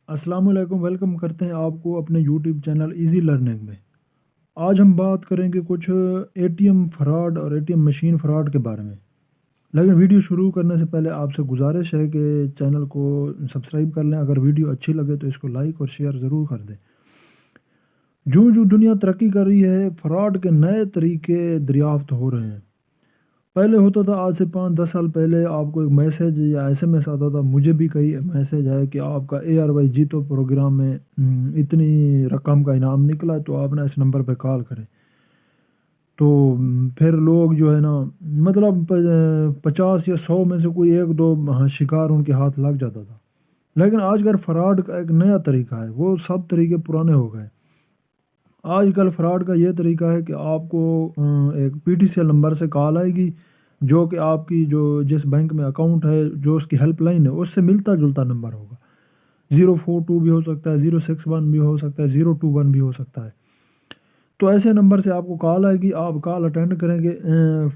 السلام علیکم، ویلکم کرتے ہیں آپ کو اپنے یوٹیوب چینل ایزی لرننگ میں۔ آج ہم بات کریں گے کچھ اے ٹی ایم فراڈ اور A T M machine fraud کے بارے میں۔ لیکن ویڈیو شروع کرنے سے پہلے آپ سے گزارش ہے کہ چینل کو سبسکرائب کر لیں، اگر ویڈیو اچھی لگے تو اس کو لائک اور شیئر ضرور کر دیں۔ جو دنیا ترقی کر رہی ہے، فراڈ کے نئے طریقے دریافت ہو رہے ہیں۔ پہلے ہوتا تھا، آج سے 5-10 سال پہلے آپ کو ایک میسج یا ایس ایم ایس آتا تھا، مجھے بھی کئی میسج ہے کہ آپ کا اے آر وائی جیتو پروگرام میں اتنی رقم کا انعام نکلا تو آپ نا اس نمبر پہ کال کریں۔ تو پھر لوگ جو ہے نا، مطلب 50 یا 100 میں سے کوئی 1-2 شکار ان کے ہاتھ لگ جاتا تھا۔ لیکن آج کل فراڈ کا ایک نیا طریقہ ہے، وہ سب طریقے پرانے ہو گئے۔ آج کل فراڈ کا یہ طریقہ ہے کہ آپ کو ایک P T C L number سے کال آئے گی، جو کہ آپ کی جس بینک میں اکاؤنٹ ہے، جو اس کی ہیلپ لائن ہے، اس سے ملتا جلتا نمبر ہوگا۔ 042 بھی ہو سکتا ہے، 061 بھی ہو سکتا ہے، 021 بھی ہو سکتا ہے۔ تو ایسے نمبر سے آپ کو کال آئے گی، آپ کال اٹینڈ کریں گے۔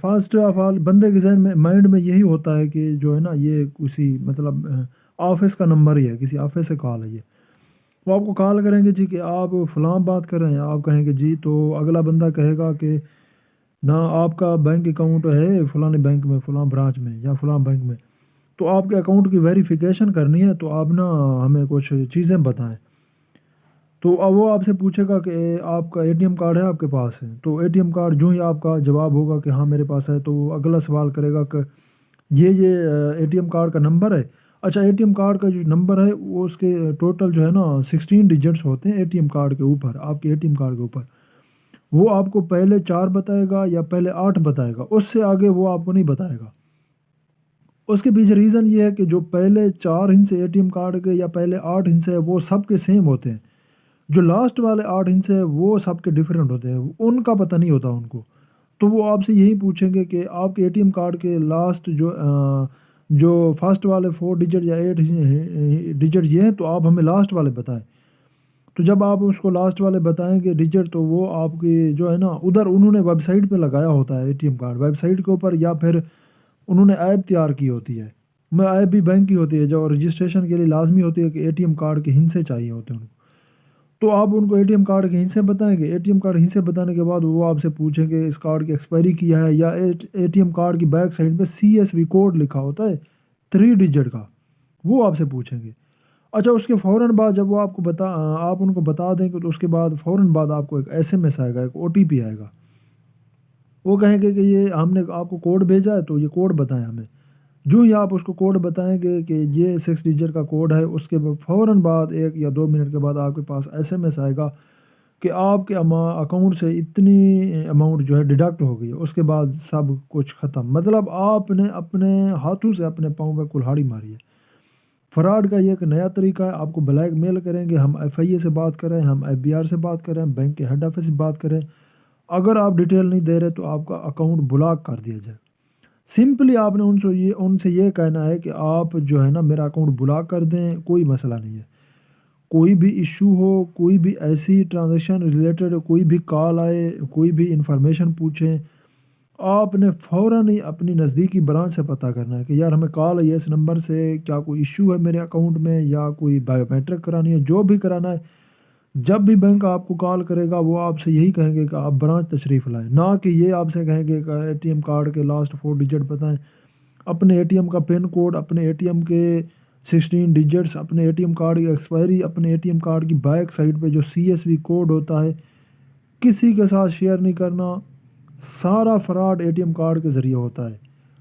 فرسٹ آف آل بندے کے ذہن میں مائنڈ میں یہی ہوتا ہے کہ جو ہے نا، یہ کسی مطلب آفس کا نمبر ہی ہے، کسی آفس سے کال ہے یہ۔ وہ آپ کو کال کریں گے جی کہ آپ فلاں بات کر رہے ہیں، آپ کہیں گے جی، تو اگلا بندہ کہے گا کہ نہ، آپ کا بینک اکاؤنٹ ہے فلاں بینک میں، فلاں برانچ میں یا فلاں بینک میں، تو آپ کے اکاؤنٹ کی ویریفیکیشن کرنی ہے، تو آپ نا ہمیں کچھ چیزیں بتائیں۔ تو اب وہ آپ سے پوچھے گا کہ آپ کا اے ٹی ایم کارڈ ہے، آپ کے پاس ہے؟ تو اے ٹی ایم کارڈ جو ہی آپ کا جواب ہوگا کہ ہاں میرے پاس ہے، تو وہ اگلا سوال کرے گا کہ یہ اے ٹی ایم کارڈ کا نمبر ہے؟ اچھا، اے ٹی ایم کارڈ کا جو نمبر ہے، وہ اس کے ٹوٹل جو ہے نا 16 ڈیجٹس ہوتے ہیں اے ٹی ایم کارڈ کے اوپر، آپ کے اے ٹی ایم کارڈ کے اوپر۔ وہ آپ کو پہلے 4 بتائے گا یا پہلے 8 بتائے گا، اس سے آگے وہ آپ کو نہیں بتائے گا۔ اس کے پیچھے ریزن یہ ہے کہ جو پہلے 4 ہندسے اے ٹی ایم کارڈ کے یا پہلے 8 ہندسے ہیں، وہ سب کے سیم ہوتے ہیں۔ جو لاسٹ والے 8 ہندسے ہیں، وہ سب کے ڈیفرنٹ ہوتے ہیں، ان کا پتہ نہیں ہوتا ان کو۔ تو وہ آپ سے یہی پوچھیں گے کہ آپ کے اے ٹی ایم کارڈ کے لاسٹ جو فرسٹ والے 4 ڈیجٹ یا 8 ڈیجٹ یہ ہیں، تو آپ ہمیں لاسٹ والے بتائیں۔ تو جب آپ اس کو لاسٹ والے بتائیں گے ڈیجٹ، تو وہ آپ کی جو ہے نا، ادھر انہوں نے ویب سائٹ پہ لگایا ہوتا ہے A T M card, website کے اوپر، یا پھر انہوں نے ایپ تیار کی ہوتی ہے۔ میں ایپ بھی بینک کی ہوتی ہے، جو رجسٹریشن کے لیے لازمی ہوتی ہے کہ اے ٹی ایم کارڈ کے ہندسے چاہیے ہوتے ہیں ان کو۔ تو آپ ان کو اے ٹی ایم کارڈ کے ہندسے بتائیں گے۔ اے ٹی ایم کارڈ ہندسے بتانے کے بعد وہ آپ سے پوچھیں گے اس کارڈ کی ایکسپائری کیا ہے، یا اے ٹی ایم کارڈ کی بیک سائڈ پہ CSV کوڈ لکھا ہوتا ہے 3 ڈیجٹ کا، وہ آپ سے پوچھیں گے۔ اچھا، اس کے فوراً بعد جب وہ آپ ان کو بتا دیں گے، تو اس کے بعد فوراً بعد آپ کو ایک SMS آئے گا، ایک OTP آئے گا۔ وہ کہیں گے کہ یہ ہم نے آپ کو کوڈ بھیجا ہے، تو یہ کوڈ بتائیں ہمیں۔ جو ہی آپ اس کو کوڈ بتائیں گے کہ یہ 6 ڈیجٹ کا کوڈ ہے، اس کے فوراً بعد 1 یا 2 منٹ کے بعد آپ کے پاس SMS آئے گا کہ آپ کے اکاؤنٹ سے اتنی اماؤنٹ جو ہے ڈیڈکٹ ہو گئی ہے۔ اس کے بعد سب کچھ ختم، مطلب آپ نے اپنے ہاتھوں سے اپنے پاؤں پہ کلہاڑی ماری ہے۔ فراڈ کا یہ ایک نیا طریقہ ہے، آپ کو بلیک میل کریں گے، ہم FIA سے بات کریں، ہم FBR سے بات کریں، بینک کے ہیڈ آفس سے بات کریں، اگر آپ ڈیٹیل نہیں دے رہے تو آپ کا اکاؤنٹ بلاک کر دیا جائے۔ سمپلی آپ نے ان سے یہ کہنا ہے کہ آپ جو ہے نا، میرا اکاؤنٹ بلاک کر دیں، کوئی مسئلہ نہیں ہے۔ کوئی بھی ایشو ہو، کوئی بھی ایسی ٹرانزیکشن ریلیٹڈ کوئی بھی کال آئے، کوئی بھی انفارمیشن پوچھیں، آپ نے فوراً ہی اپنی نزدیکی برانچ سے پتہ کرنا ہے کہ یار ہمیں کال آئی ہے اس نمبر سے، کیا کوئی ایشو ہے میرے اکاؤنٹ میں، یا کوئی بایو میٹرک کرانی ہے، جو بھی کرانا ہے۔ جب بھی بینک آپ کو کال کرے گا، وہ آپ سے یہی کہیں گے کہ آپ برانچ تشریف لائیں، نہ کہ یہ آپ سے کہیں گے کہ اے ٹی ایم کارڈ کے لاسٹ 4 ڈیجٹ بتائیں۔ اپنے اے ٹی ایم کا پن کوڈ، اپنے اے ٹی ایم کے 16 ڈیجٹس، اپنے اے ٹی ایم کارڈ کی ایکسپائری، اپنے اے ٹی ایم کارڈ کی بیک سائڈ پہ جو CSV کوڈ ہوتا ہے، کسی کے ساتھ شیئر نہیں کرنا۔ سارا fraud A T M card کے ذریعے ہوتا ہے۔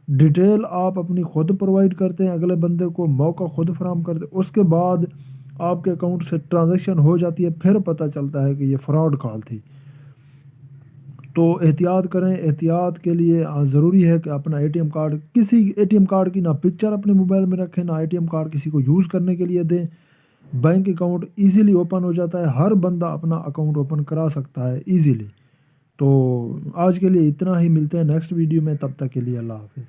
ڈیٹیل آپ اپنی خود پرووائڈ کرتے ہیں، اگلے بندے کو موقع خود فراہم کرتے ہیں، اس کے بعد آپ کے اکاؤنٹ سے ٹرانزیکشن ہو جاتی ہے، پھر پتہ چلتا ہے کہ یہ فراڈ کال تھی۔ تو احتیاط کریں۔ احتیاط کے لیے ضروری ہے کہ اپنا اے ٹی ایم کارڈ، کسی اے ٹی ایم کارڈ کی نہ پکچر اپنے موبائل میں رکھیں، نہ اے ٹی ایم کارڈ کسی کو یوز کرنے کے لیے دیں۔ بینک اکاؤنٹ ایزیلی اوپن ہو جاتا ہے، ہر بندہ اپنا اکاؤنٹ اوپن کرا سکتا ہے ایزیلی۔ تو آج کے لیے اتنا ہی، ملتے ہیں نیکسٹ ویڈیو میں، تب تک کے لیے اللہ حافظ۔